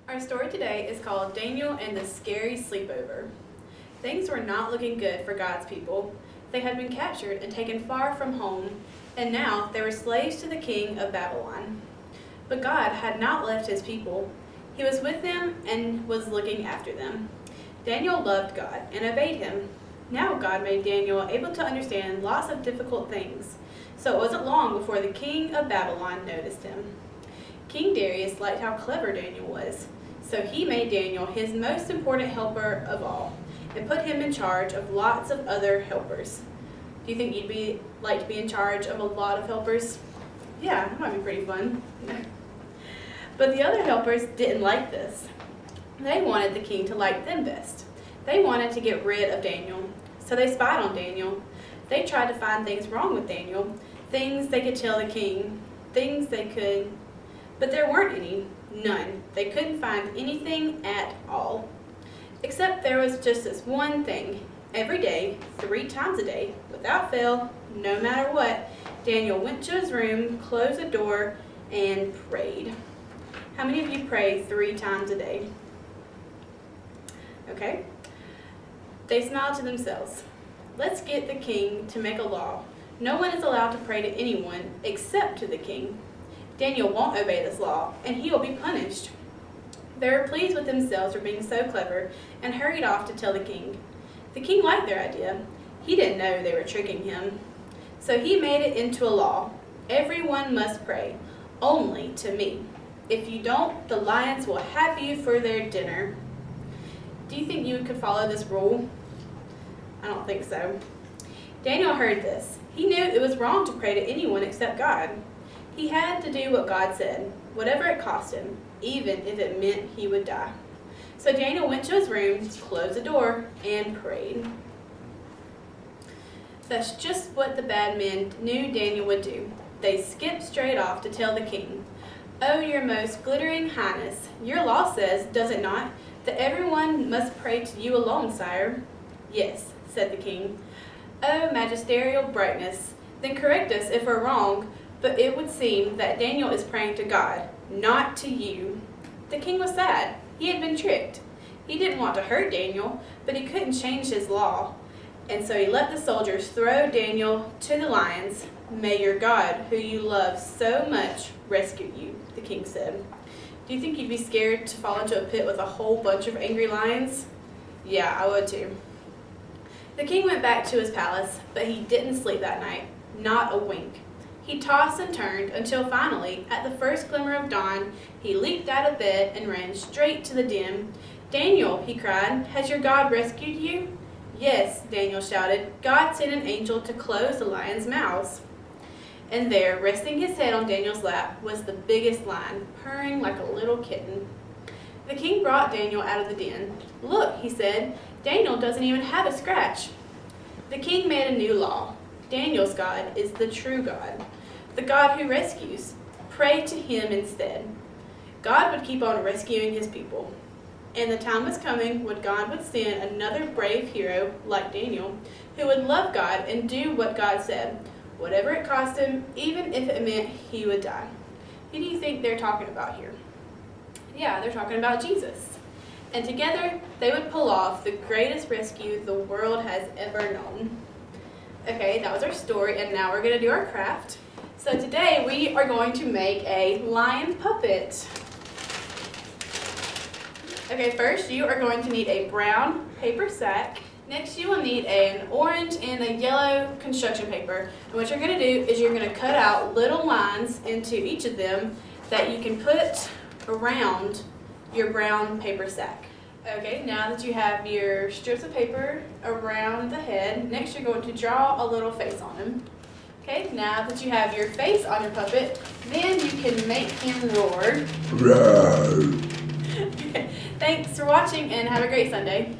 Our story today is called Daniel and the Scary Sleepover. Things were not looking good for God's people. They had been captured and taken far from home, and now they were slaves to the king of Babylon. But God had not left his people. He was with them and was looking after them. Daniel loved God and obeyed him. Now God made Daniel able to understand lots of difficult things, so it wasn't long before the king of Babylon noticed him. King Darius liked how clever Daniel was, so he made Daniel his most important helper of all, and put him in charge of lots of other helpers. Do you think you'd like to be in charge of a lot of helpers? Yeah, that might be pretty fun. But the other helpers didn't like this. They wanted the king to like them best. They wanted to get rid of Daniel, so they spied on Daniel. They tried to find things wrong with Daniel, things they could tell the king, but there weren't any, none. They couldn't find anything at all. Except there was just this one thing. Every day, 3 times a day, without fail, no matter what, Daniel went to his room, closed the door, and prayed. How many of you pray 3 times a day? Okay. They smiled to themselves. Let's get the king to make a law. No one is allowed to pray to anyone except to the king. Daniel won't obey this law, and he will be punished. They were pleased with themselves for being so clever and hurried off to tell the king. The king liked their idea. He didn't know they were tricking him. So he made it into a law. Everyone must pray, only to me. If you don't, the lions will have you for their dinner. Do you think you could follow this rule? I don't think so. Daniel heard this. He knew it was wrong to pray to anyone except God. He had to do what God said, whatever it cost him, even if it meant he would die. So Daniel went to his room, closed the door, and prayed. That's just what the bad men knew Daniel would do. They skipped straight off to tell the king, "Oh, your most glittering highness, your law says, does it not, that everyone must pray to you alone, sire?" "Yes," said the king. "Oh, magisterial brightness, then correct us if we're wrong, but it would seem that Daniel is praying to God, not to you." The king was sad. He had been tricked. He didn't want to hurt Daniel, but he couldn't change his law. And so he let the soldiers throw Daniel to the lions. "May your God, who you love so much, rescue you," the king said. Do you think you'd be scared to fall into a pit with a whole bunch of angry lions? Yeah, I would too. The king went back to his palace, but he didn't sleep that night, not a wink. He tossed and turned until finally, at the first glimmer of dawn, he leaped out of bed and ran straight to the den. "Daniel," he cried, "has your God rescued you?" "Yes," Daniel shouted. "God sent an angel to close the lions' mouths." And there, resting his head on Daniel's lap, was the biggest lion, purring like a little kitten. The king brought Daniel out of the den. "Look," he said, "Daniel doesn't even have a scratch." The king made a new law. Daniel's God is the true God, the God who rescues. Pray to him instead. God would keep on rescuing his people. And the time was coming when God would send another brave hero like Daniel, who would love God and do what God said, whatever it cost him, even if it meant he would die. Who do you think they're talking about here? Yeah, they're talking about Jesus. And together, they would pull off the greatest rescue the world has ever known. Okay, that was our story, and now we're going to do our craft. So today, we are going to make a lion puppet. Okay, first you are going to need a brown paper sack. Next you will need an orange and a yellow construction paper. And what you're going to do is you're going to cut out little lines into each of them that you can put around your brown paper sack. Okay, now that you have your strips of paper around the head, next you're going to draw a little face on him. Okay, now that you have your face on your puppet, then you can make him roar. Okay, thanks for watching and have a great Sunday.